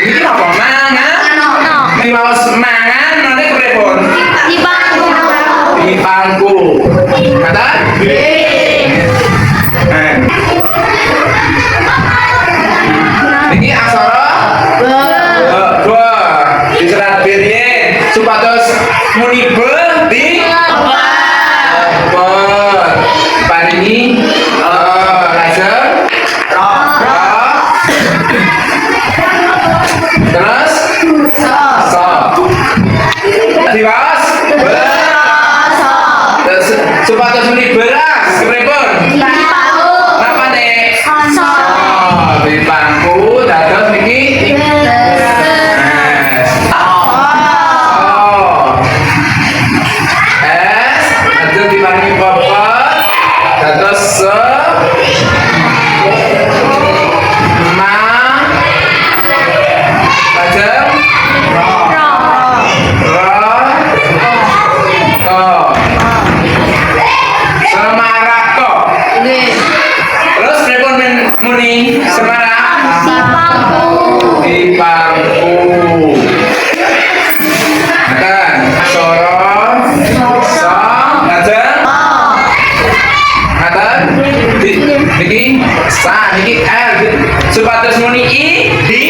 Iki apa mangan? Dimawas mangan nanti pripun? Di pangku. Kata? Iki aksara ba. Diserat birye supados muni be di paringi lajeng terus so diwas terus supados muni beras kepripun napa nek di pangku dados niki diparingi bapak dados se ma lajeng ra ko semarako terus pripun muni semarak di pangku kan aksara sa lajeng niki sa niki l supados muni i di